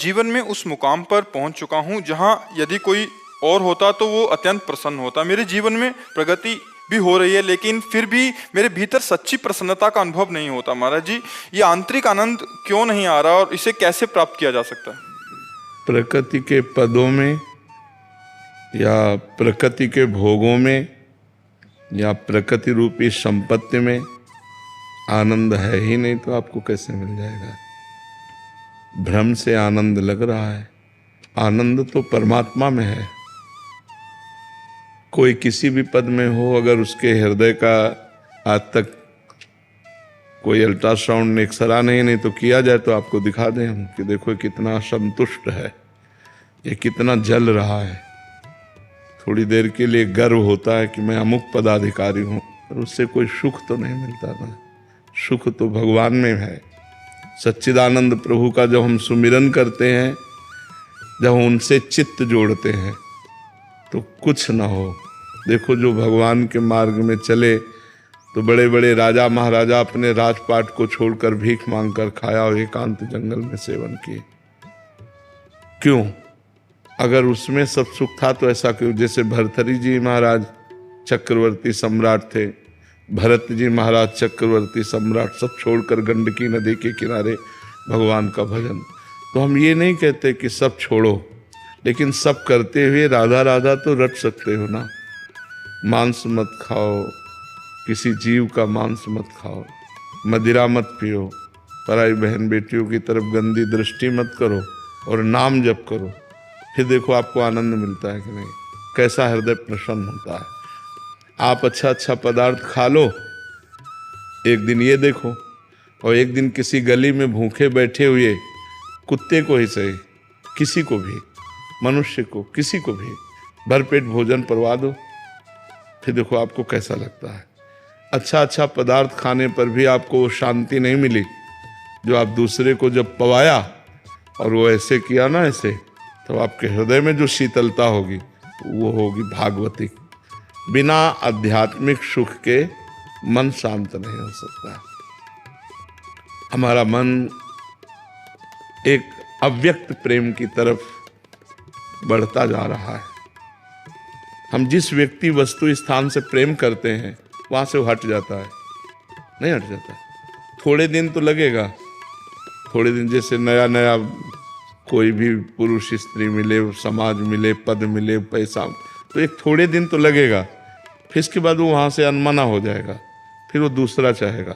जीवन में उस मुकाम पर पहुंच चुका हूं जहां यदि कोई और होता तो वो अत्यंत प्रसन्न होता। मेरे जीवन में प्रगति भी हो रही है, लेकिन फिर भी मेरे भीतर सच्ची प्रसन्नता का अनुभव नहीं होता। महाराज जी, ये आंतरिक आनंद क्यों नहीं आ रहा और इसे कैसे प्राप्त किया जा सकता है? प्रकृति के पदों में या प्रकृति के भोगों में या प्रकृति रूपी संपत्ति में आनंद है ही नहीं तो आपको कैसे मिल जाएगा? भ्रम से आनंद लग रहा है, आनंद तो परमात्मा में है। कोई किसी भी पद में हो, अगर उसके हृदय का आज तक कोई अल्ट्रासाउंड एक्सरा नहीं तो किया जाए तो आपको दिखा दें हम कि देखो कितना संतुष्ट है, ये कितना जल रहा है। थोड़ी देर के लिए गर्व होता है कि मैं अमुक पदाधिकारी हूँ, पर उससे कोई सुख तो नहीं मिलता ना। सुख तो भगवान में है। सच्चिदानंद प्रभु का जब हम सुमिरन करते हैं, जब उनसे चित्त जोड़ते हैं तो कुछ ना हो। देखो जो भगवान के मार्ग में चले तो बड़े बड़े राजा महाराजा अपने राजपाट को छोड़कर भीख मांगकर खाया और एकांत जंगल में सेवन किए। क्यों? अगर उसमें सब सुख था तो ऐसा क्यों? जैसे भरथरी जी महाराज चक्रवर्ती सम्राट थे, भरत जी महाराज चक्रवर्ती सम्राट, सब छोड़कर गंडकी नदी के किनारे भगवान का भजन। तो हम ये नहीं कहते कि सब छोड़ो, लेकिन सब करते हुए राधा राधा तो रट सकते हो ना। मांस मत खाओ, किसी जीव का मांस मत खाओ, मदिरा मत पियो, पराई बहन बेटियों की तरफ गंदी दृष्टि मत करो और नाम जप करो। फिर देखो आपको आनंद मिलता है कि नहीं, कैसा हृदय प्रसन्न होता है। आप अच्छा अच्छा पदार्थ खा लो, एक दिन ये देखो, और एक दिन किसी गली में भूखे बैठे हुए कुत्ते को ही सही, किसी को भी, मनुष्य को, किसी को भी भरपेट भोजन करवा दो, फिर देखो आपको कैसा लगता है। अच्छा अच्छा पदार्थ खाने पर भी आपको शांति नहीं मिली जो आप दूसरे को जब पवाया और वो ऐसे किया ना ऐसे, तो आपके हृदय में जो शीतलता होगी वो होगी भागवती। बिना आध्यात्मिक सुख के मन शांत नहीं हो सकता। हमारा मन एक अव्यक्त प्रेम की तरफ बढ़ता जा रहा है। हम जिस व्यक्ति वस्तु स्थान से प्रेम करते हैं वहां से वो हट जाता है, नहीं हट जाता। थोड़े दिन तो लगेगा, थोड़े दिन, जैसे नया नया कोई भी पुरुष स्त्री मिले, समाज मिले, पद मिले, पैसा, तो एक थोड़े दिन तो लगेगा, फिर इसके बाद वो वहाँ से अनमना हो जाएगा, फिर वो दूसरा चाहेगा,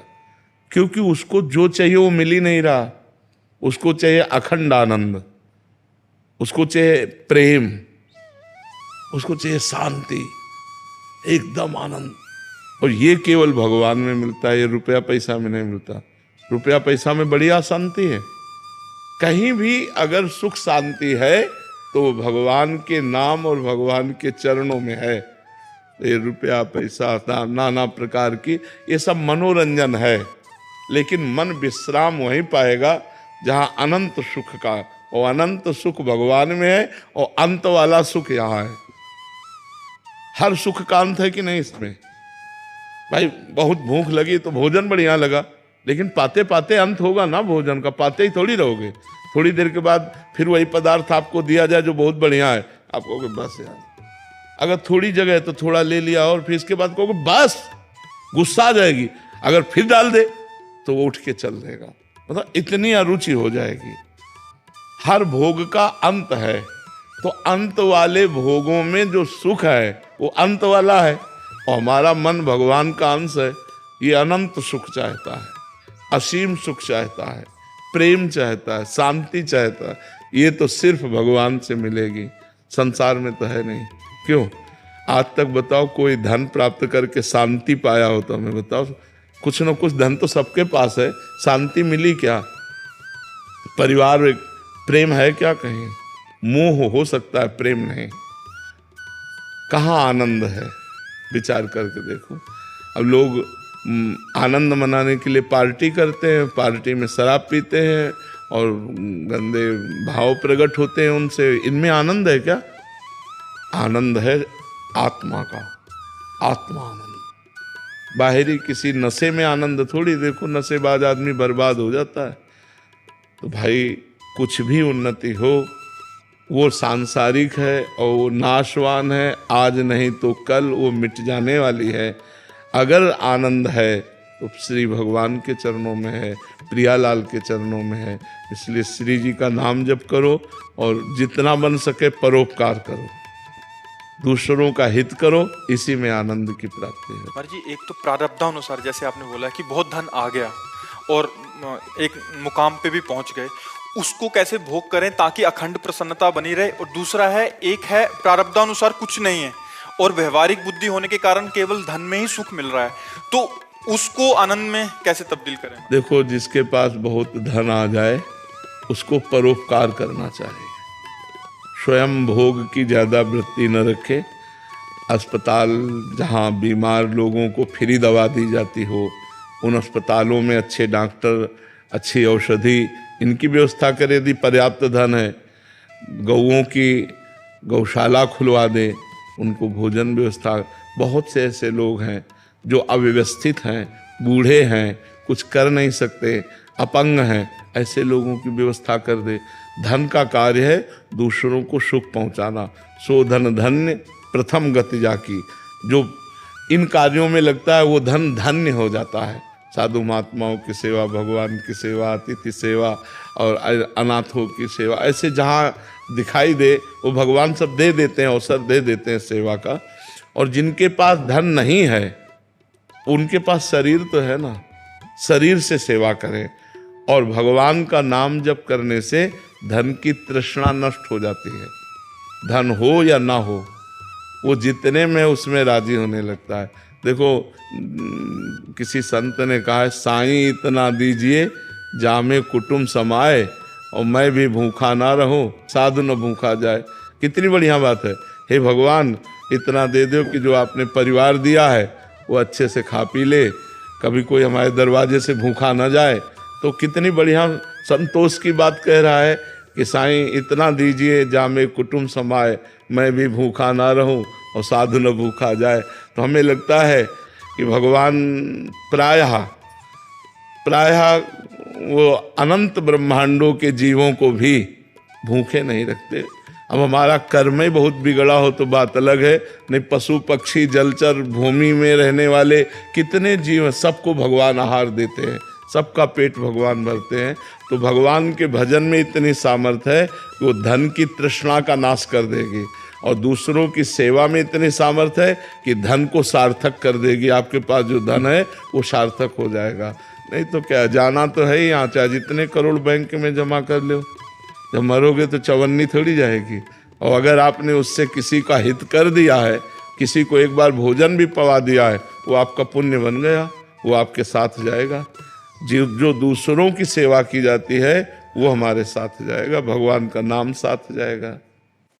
क्योंकि उसको जो चाहिए वो मिल ही नहीं रहा। उसको चाहिए अखंड आनंद, उसको चाहिए प्रेम, उसको चाहिए शांति, एकदम आनंद। और ये केवल भगवान में मिलता है, ये रुपया पैसा में नहीं मिलता। रुपया पैसा में बढ़िया शांति है, कहीं भी अगर सुख शांति है तो वो भगवान के नाम और भगवान के चरणों में है। ये रुपया पैसा नाना प्रकार की ये सब मनोरंजन है, लेकिन मन विश्राम वहीं पाएगा जहां अनंत सुख का, और अनंत सुख भगवान में है और अंत वाला सुख यहाँ है। हर सुख का अंत है कि नहीं इसमें? भाई बहुत भूख लगी तो भोजन बढ़िया लगा, लेकिन पाते पाते अंत होगा ना भोजन का, पाते ही थोड़ी रहोगे। थोड़ी देर के बाद फिर वही पदार्थ आपको दिया जाए जो बहुत बढ़िया है, आप कहोगे बस यार। अगर थोड़ी जगह है तो थोड़ा ले लिया और फिर इसके बाद कहोगे बस, गुस्सा आ जाएगी। अगर फिर डाल दे तो वो उठ के चल देगा, मतलब इतनी अरुचि हो जाएगी। हर भोग का अंत है, तो अंत वाले भोगों में जो सुख है वो अंत वाला है, और हमारा मन भगवान का अंश है। ये अनंत सुख चाहता है, असीम सुख चाहता है, प्रेम चाहता है, शांति चाहता है। ये तो सिर्फ भगवान से मिलेगी, संसार में तो है नहीं। क्यों? आज तक बताओ कोई धन प्राप्त करके शांति पाया हो तो हमें बताओ। कुछ न कुछ धन तो सबके पास है, शांति मिली क्या? परिवार में प्रेम है क्या? कहीं मोह हो सकता है, प्रेम नहीं। कहाँ आनंद है? विचार करके देखो। अब लोग आनंद मनाने के लिए पार्टी करते हैं, पार्टी में शराब पीते हैं और गंदे भाव प्रकट होते हैं उनसे। इनमें आनंद है क्या? आनंद है आत्मा का, आत्मा आनंद। बाहरी किसी नशे में आनंद थोड़ी। देखो नशेबाज आदमी बर्बाद हो जाता है। तो भाई कुछ भी उन्नति हो वो सांसारिक है और वो नाशवान है, आज नहीं तो कल वो मिट जाने वाली है। अगर आनंद है तो श्री भगवान के चरणों में है, प्रियालाल के चरणों में है। इसलिए श्री जी का नाम जप करो और जितना बन सके परोपकार करो, दूसरों का हित करो, इसी में आनंद की प्राप्ति है। महाराज जी, एक तो प्रारब्धानुसार जैसे आपने बोला कि बहुत धन आ गया और एक मुकाम पे भी पहुंच गए, उसको कैसे भोग करें ताकि अखंड प्रसन्नता बनी रहे। और दूसरा है, एक है प्रारब्धानुसार कुछ नहीं है और व्यवहारिक बुद्धि होने के कारण केवल धन में ही सुख मिल रहा है, तो उसको आनंद में कैसे तब्दील करें? देखो, जिसके पास बहुत धन आ जाए उसको परोपकार करना चाहिए, स्वयं भोग की ज़्यादा वृत्ति न रखे। अस्पताल जहाँ बीमार लोगों को फ्री दवा दी जाती हो, उन अस्पतालों में अच्छे डॉक्टर, अच्छी औषधि, इनकी व्यवस्था करे। यदि पर्याप्त धन है, गौओं की गौशाला खुलवा दे, उनको भोजन व्यवस्था। बहुत से ऐसे लोग हैं जो अव्यवस्थित हैं, बूढ़े हैं, कुछ कर नहीं सकते, अपंग हैं, ऐसे लोगों की व्यवस्था कर दे। धन का कार्य है दूसरों को सुख पहुंचाना। सो धन धन्य प्रथम गति जाकी। जो इन कार्यों में लगता है वो धन धन्य हो जाता है। साधु महात्माओं की सेवा, भगवान की सेवा, अतिथि सेवा और अनाथों की सेवा, ऐसे जहाँ दिखाई दे वो भगवान सब दे देते हैं, अवसर दे देते हैं सेवा का। और जिनके पास धन नहीं है उनके पास शरीर तो है ना, शरीर से सेवा करें। और भगवान का नाम जप करने से धन की तृष्णा नष्ट हो जाती है। धन हो या ना हो, वो जितने में उसमें राजी होने लगता है। देखो, किसी संत ने कहा है, साईं इतना दीजिए जामे कुटुंब समाए और मैं भी भूखा ना रहूं, साधु न भूखा जाए। कितनी बढ़िया बात है। हे भगवान, इतना दे दो कि जो आपने परिवार दिया है वो अच्छे से खा पी ले, कभी कोई हमारे दरवाजे से भूखा ना जाए। तो कितनी बढ़िया संतोष की बात कह रहा है कि साईं इतना दीजिए जामे कुटुंब समाए, मैं भी भूखा ना रहूं और साधु न भूखा जाए। तो हमें लगता है कि भगवान प्रायः वो अनंत ब्रह्मांडों के जीवों को भी भूखे नहीं रखते। अब हमारा कर्म ही बहुत बिगड़ा हो तो बात अलग है, नहीं पशु पक्षी जलचर भूमि में रहने वाले कितने जीव, सबको भगवान आहार देते हैं, सबका पेट भगवान भरते हैं। तो भगवान के भजन में इतनी सामर्थ्य है कि वो धन की तृष्णा का नाश कर देगी, और दूसरों की सेवा में इतनी सामर्थ्य है कि धन को सार्थक कर देगी। आपके पास जो धन है वो सार्थक हो जाएगा। नहीं तो क्या, जाना तो है ही यहाँ, चाहे जितने करोड़ बैंक में जमा कर लो, जब मरोगे तो चवन्नी थोड़ी जाएगी। और अगर आपने उससे किसी का हित कर दिया है, किसी को एक बार भोजन भी पवा दिया है, वो आपका पुण्य बन गया, वो आपके साथ जाएगा। जो दूसरों की सेवा की जाती है वो हमारे साथ जाएगा, भगवान का नाम साथ जाएगा।